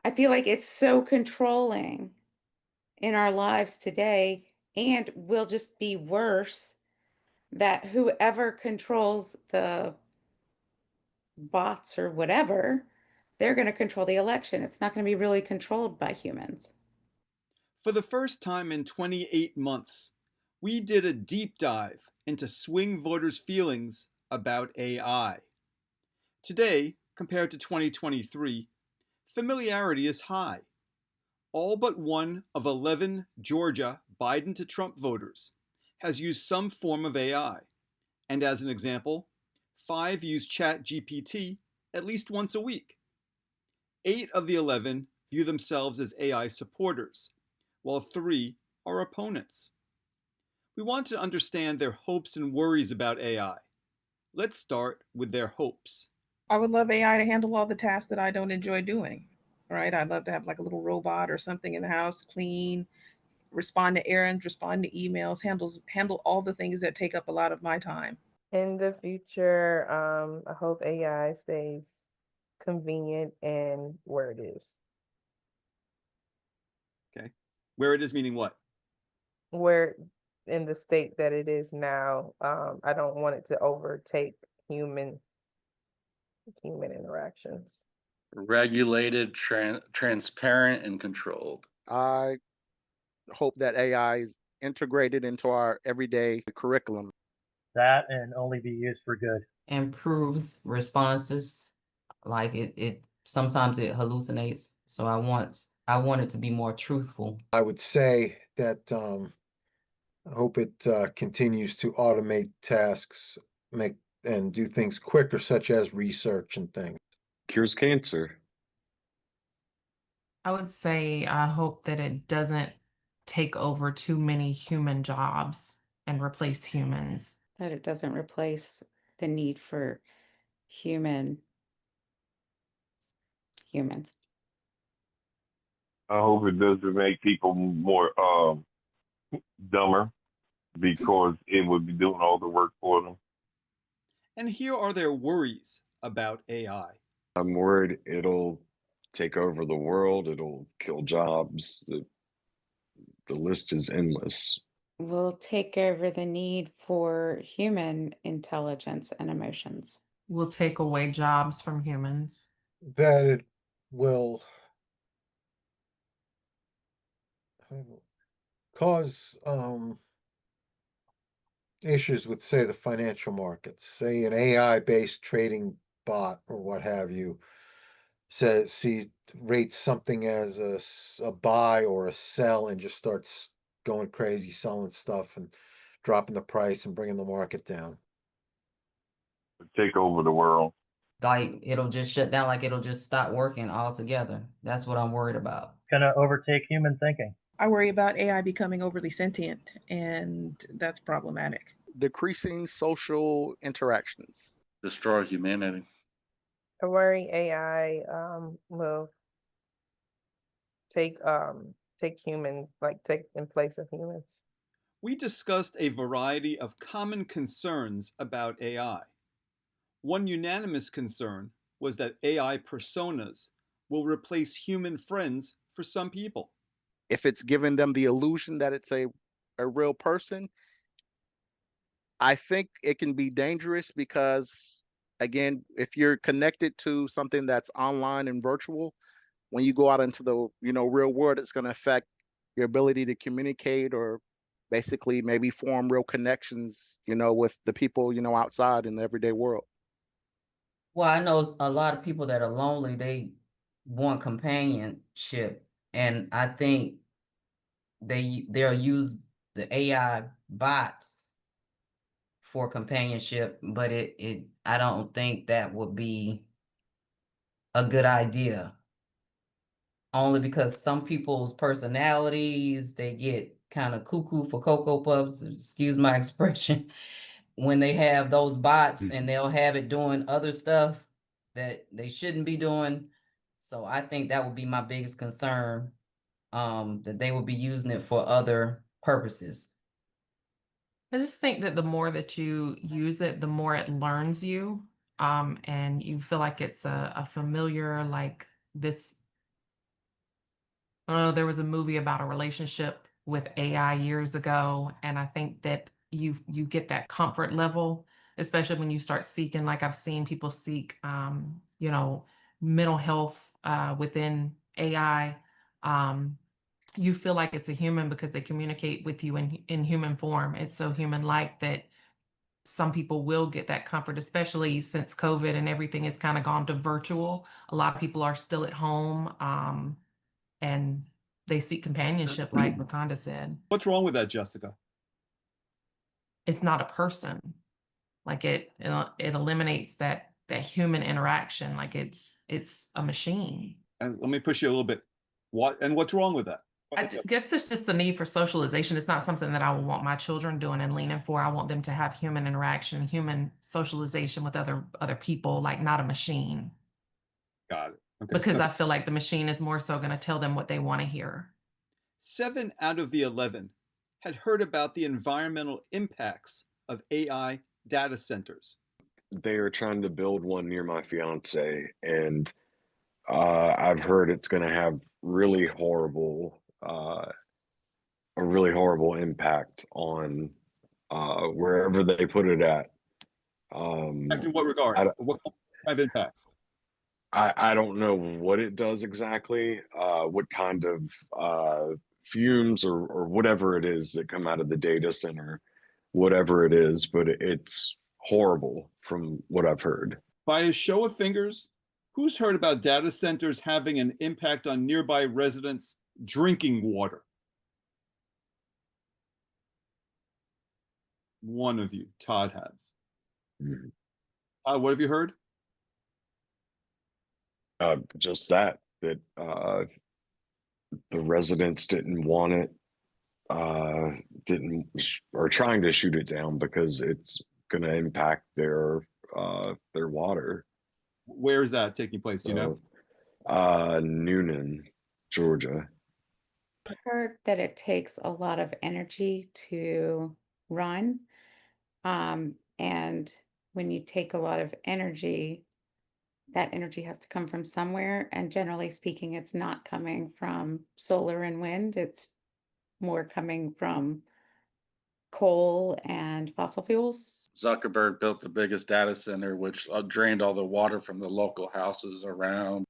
I feel like it's so controlling in our lives today and will just be worse that whoever controls the bots or whatever, they're going to control the election. It's not going to be really controlled by humans. For the first time in 28 months, we did a deep dive into swing voters' feelings about AI. Today, compared to 2023, familiarity is high. All but one of 11 Georgia Biden to Trump voters has used some form of AI. And as an example, 5 use ChatGPT at least once a week. 8 of the 11 view themselves as AI supporters, while 3 are opponents. We want to understand their hopes and worries about AI. Let's start with their hopes. I would love AI to handle all the tasks that I don't enjoy doing. Right? I'd love to have like a little robot or something in the house, clean, respond to errands, respond to emails, handle all the things that take up a lot of my time. In the future, I hope AI stays convenient and where it is. Okay. Where it is meaning what? Where in the state that it is now, I don't want it to overtake human interactions. Regulated, transparent, and controlled. I hope that AI is integrated into our everyday curriculum. That and only be used for good. Improves responses. Like it sometimes it hallucinates. So I want it to be more truthful. I would say that I hope it continues to automate tasks, make and do things quicker, such as research and things. Cures cancer. I would say I hope that it doesn't take over too many human jobs and replace humans. That it doesn't replace the need for humans. I hope it doesn't make people more dumber because it would be doing all the work for them. And here are their worries about AI. I'm worried it'll take over the world, it'll kill jobs. The list is endless. Will take over the need for human intelligence and emotions. Will take away jobs from humans. That it will cause issues with, say, the financial markets. Say an AI-based trading bot or what have you rates something as a buy or a sell and just starts going crazy selling stuff and dropping the price and bringing the market down. Take over the world. Like it'll just shut down, like it'll just stop working altogether. That's what I'm worried about. Gonna overtake human thinking. I worry about AI becoming overly sentient, and that's problematic. Decreasing social interactions. Destroy humanity. I worry AI will take human, like take in place of humans. We discussed a variety of common concerns about AI. One unanimous concern was that AI personas will replace human friends for some people. If it's giving them the illusion that it's a real person, I think it can be dangerous because, again, if you're connected to something that's online and virtual, when you go out into the real world, it's going to affect your ability to communicate or basically maybe form real connections, with the people, outside in the everyday world. Well, I know a lot of people that are lonely, they want companionship. And I think they'll use the AI bots for companionship, but I don't think that would be a good idea. Only because some people's personalities, they get kind of cuckoo for Cocoa Puffs, excuse my expression, when they have those bots and they'll have it doing other stuff that they shouldn't be doing. So I think that would be my biggest concern, that they would be using it for other purposes. I just think that the more that you use it, the more it learns you, and you feel like it's a familiar, like this There was a movie about a relationship with AI years ago, and I think that you get that comfort level, especially when you start seeking, like I've seen people seek, mental health within AI. Um, you feel like it's a human because they communicate with you in human form. It's so human-like that some people will get that comfort, especially since COVID and everything has kind of gone to virtual. A lot of people are still at home. And they seek companionship, like Wakanda said. What's wrong with that, Jessica? It's not a person. Like it eliminates that human interaction. Like it's a machine. And let me push you a little bit. What's wrong with that? I guess it's just the need for socialization. It's not something that I would want my children doing and leaning for. I want them to have human interaction, human socialization with other people, like not a machine. Got it. Okay. Because I feel like the machine is more so going to tell them what they want to hear. 7 out of the 11 had heard about the environmental impacts of AI data centers. They are trying to build one near my fiance, and I've heard it's going to have a really horrible impact on wherever they put it at. In what regard? What kind of impacts? I don't know what it does exactly, what kind of fumes or whatever it is that come out of the data center, whatever it is, but it's horrible from what I've heard. By a show of fingers, who's heard about data centers having an impact on nearby residents' drinking water? One of you, Todd has. Mhm. Todd, what have you heard? Just that the residents didn't want it, are trying to shoot it down because it's going to impact their water. Where is that taking place? Do you know? Noonan, Georgia. I've heard that it takes a lot of energy to run. And when you take a lot of energy, that energy has to come from somewhere. And generally speaking, it's not coming from solar and wind. It's more coming from coal and fossil fuels. Zuckerberg built the biggest data center, which drained all the water from the local houses around.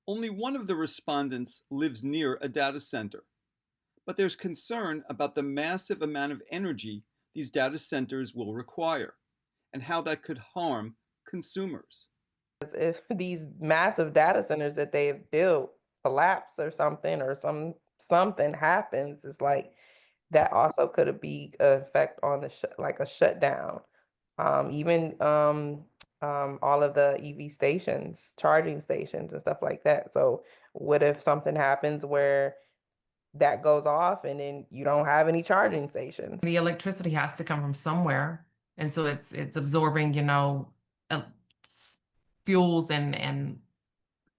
Only one of the respondents lives near a data center, but there's concern about the massive amount of energy these data centers will require and how that could harm consumers. If these massive data centers that they've built collapse or something, or something happens, it's like that also could be an effect on like a shutdown. Even all of the EV stations, charging stations and stuff like that. So what if something happens where that goes off and then you don't have any charging stations? The electricity has to come from somewhere. And so it's absorbing, fuels and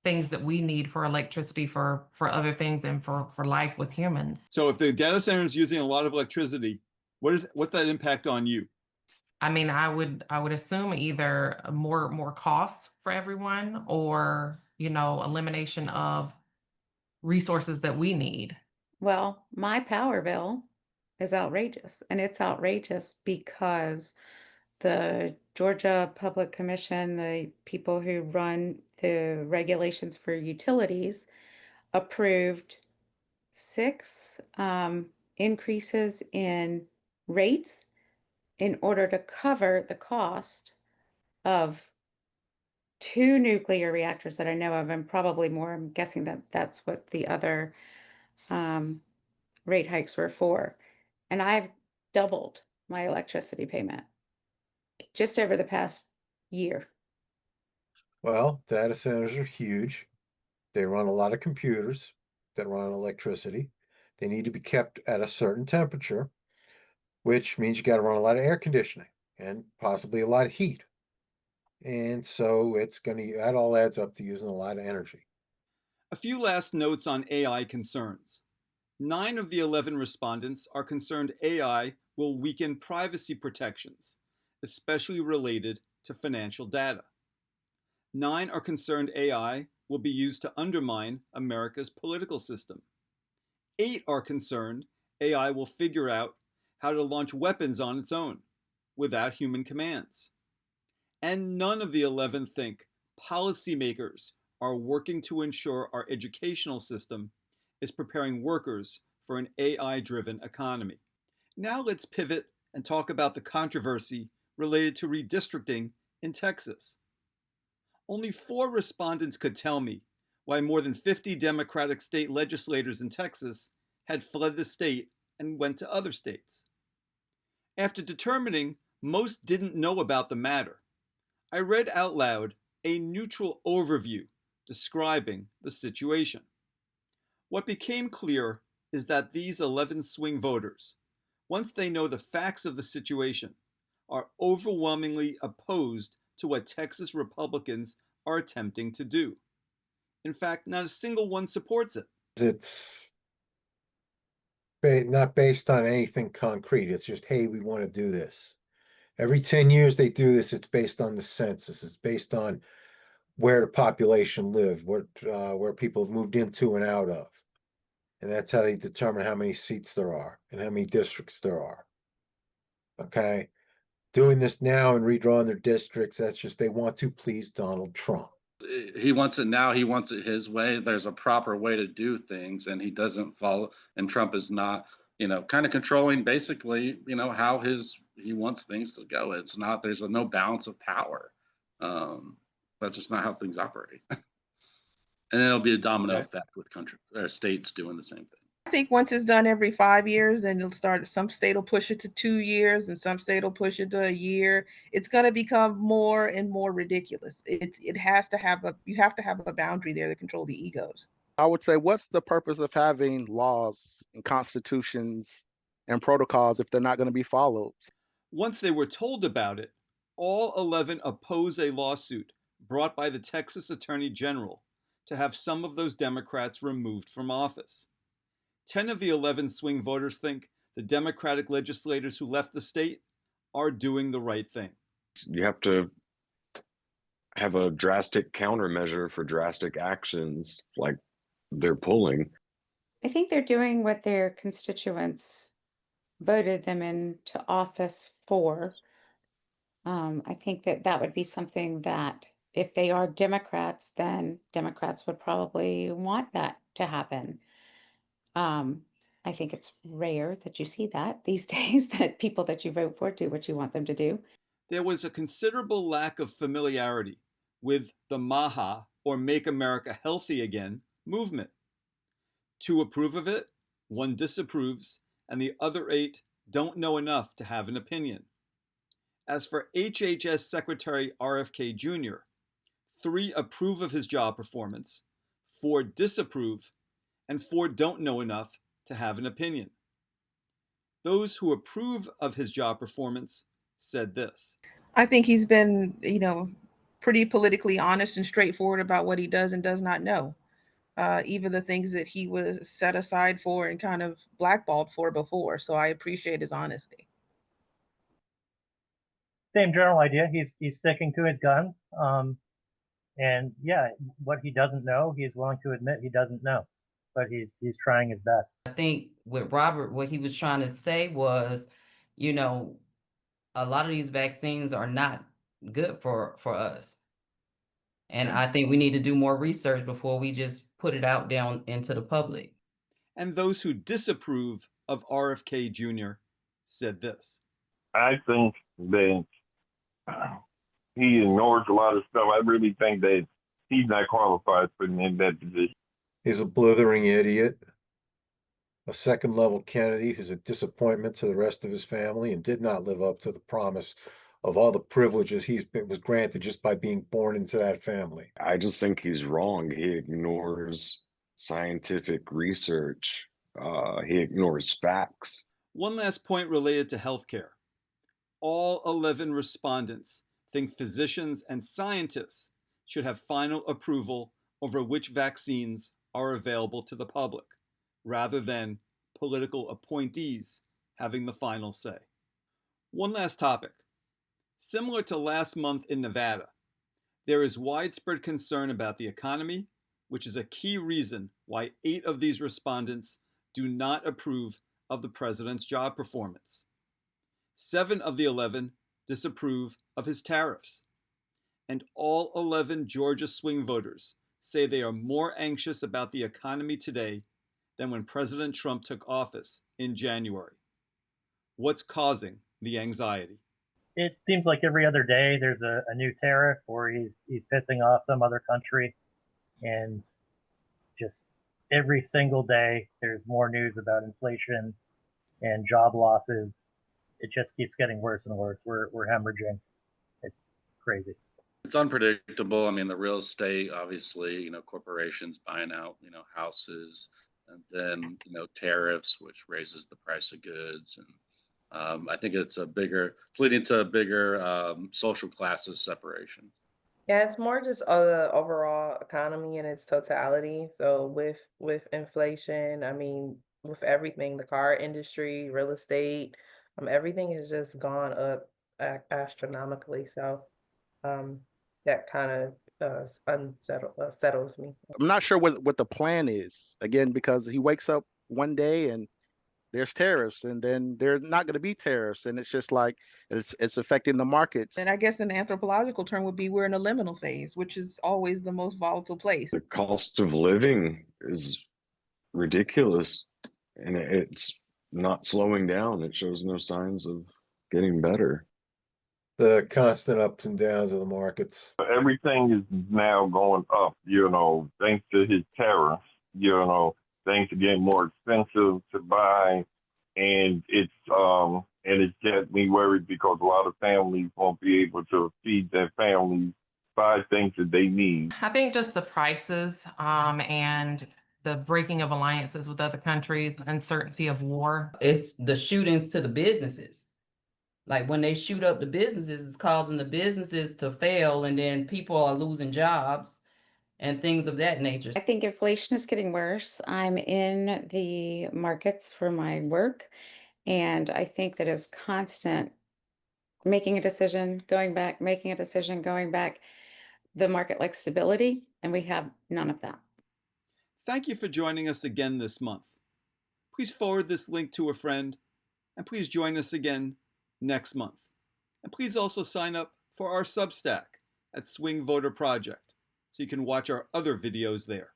things that we need for electricity for other things and for life with humans. So if the data center is using a lot of electricity, what's that impact on you? I mean, I would assume either more costs for everyone, or elimination of resources that we need. Well, my power bill is outrageous, and it's outrageous because the Georgia Public Commission, the people who run the regulations for utilities, approved 6 increases in rates in order to cover the cost of 2 nuclear reactors that I know of, and probably more. I'm guessing that that's what the other rate hikes were for. And I've doubled my electricity payment just over the past year. Well, data centers are huge. They run a lot of computers that run on electricity. They need to be kept at a certain temperature, which means you got to run a lot of air conditioning and possibly a lot of heat. And so that all adds up to using a lot of energy. A few last notes on AI concerns. 9 of the 11 respondents are concerned AI will weaken privacy protections, especially related to financial data. 9 are concerned AI will be used to undermine America's political system. 8 are concerned AI will figure out how to launch weapons on its own without human commands. And none of the 11 think policymakers are working to ensure our educational system is preparing workers for an AI-driven economy. Now let's pivot and talk about the controversy related to redistricting in Texas. Only 4 respondents could tell me why more than 50 Democratic state legislators in Texas had fled the state and went to other states. After determining most didn't know about the matter, I read out loud a neutral overview describing the situation. What became clear is that these 11 swing voters, once they know the facts of the situation, are overwhelmingly opposed to what Texas Republicans are attempting to do. In fact, not a single one supports it. It's not based on anything concrete. It's just, hey, we want to do this. Every 10 years they do this. It's based on the census. It's based on where the population lived, where people have moved into and out of. And that's how they determine how many seats there are and how many districts there are. Okay? Doing this now and redrawing their districts, that's just they want to please Donald Trump. He wants it now. He wants it his way. There's a proper way to do things, and he doesn't follow. And Trump is not, kind of controlling basically, how he wants things to go. It's not. There's no balance of power. That's just not how things operate. And then it'll be a domino effect with states doing the same thing. I think once it's done every 5 years, then it'll start. Some state will push it to 2 years, and some state will push it to a year. It's going to become more and more ridiculous. You have to have a boundary there to control the egos. I would say, what's the purpose of having laws and constitutions and protocols if they're not going to be followed? Once they were told about it, all 11 oppose a lawsuit brought by the Texas Attorney General to have some of those Democrats removed from office. 10 of the 11 swing voters think the Democratic legislators who left the state are doing the right thing. You have to have a drastic countermeasure for drastic actions like they're pulling. I think they're doing what their constituents voted them into office for. I think that would be something that if they are Democrats, then Democrats would probably want that to happen. I think it's rare that you see that these days, that people that you vote for do what you want them to do. There was a considerable lack of familiarity with the MAHA, or Make America Healthy Again, movement. 2 approve of it, 1 disapproves, and the other 8 don't know enough to have an opinion. As for HHS Secretary RFK Jr., 3 approve of his job performance, 4 disapprove, and 4 don't know enough to have an opinion. Those who approve of his job performance said this. I think he's been, pretty politically honest and straightforward about what he does and does not know. Even the things that he was set aside for and kind of blackballed for before. So I appreciate his honesty. Same general idea. He's sticking to his guns. And yeah, what he doesn't know, he's willing to admit he doesn't know, but he's trying his best. I think with Robert, what he was trying to say was, a lot of these vaccines are not good for us. And I think we need to do more research before we just put it out down into the public. And those who disapprove of RFK Jr. said this. I think that he ignores a lot of stuff. I really think that he's not qualified for that position. He's a blithering idiot, a second-level candidate who's a disappointment to the rest of his family and did not live up to the promise of all the privileges was granted just by being born into that family. I just think he's wrong. He ignores scientific research. He ignores facts. One last point related to healthcare. All 11 respondents think physicians and scientists should have final approval over which vaccines are available to the public, rather than political appointees having the final say. One last topic. Similar to last month in Nevada, there is widespread concern about the economy, which is a key reason why 8 of these respondents do not approve of the president's job performance. 7 of the 11 disapprove of his tariffs. And all 11 Georgia swing voters say they are more anxious about the economy today than when President Trump took office in January. What's causing the anxiety? It seems like every other day there's a new tariff, or he's pissing off some other country, and just every single day there's more news about inflation and job losses. It just keeps getting worse and worse. We're hemorrhaging. It's crazy. It's unpredictable. I mean, the real estate, obviously, corporations buying out, houses, and then, tariffs, which raises the price of goods. And I think it's leading to a bigger social classes separation. Yeah, it's more just the overall economy in its totality. So with inflation, I mean, with everything, the car industry, real estate, everything has just gone up astronomically. So that kind of settles me. I'm not sure what the plan is, again, because he wakes up one day and there's tariffs, and then there's not going to be tariffs, and it's just like it's affecting the markets. And I guess an anthropological term would be we're in a liminal phase, which is always the most volatile place. The cost of living is ridiculous, and it's not slowing down. It shows no signs of getting better. The constant ups and downs of the markets. Everything is now going up, thanks to his tariffs, things are getting more expensive to buy. And it's got me worried because a lot of families won't be able to feed their families, buy things that they need. I think just the prices and the breaking of alliances with other countries, uncertainty of war. It's the shootings to the businesses. Like when they shoot up the businesses, it's causing the businesses to fail, and then people are losing jobs and things of that nature. I think inflation is getting worse. I'm in the markets for my work, and I think that is constant making a decision, going back, making a decision, going back. The market likes stability, and we have none of that. Thank you for joining us again this month. Please forward this link to a friend, and please join us again next month. And please also sign up for our Substack at Swing Voter Project so you can watch our other videos there.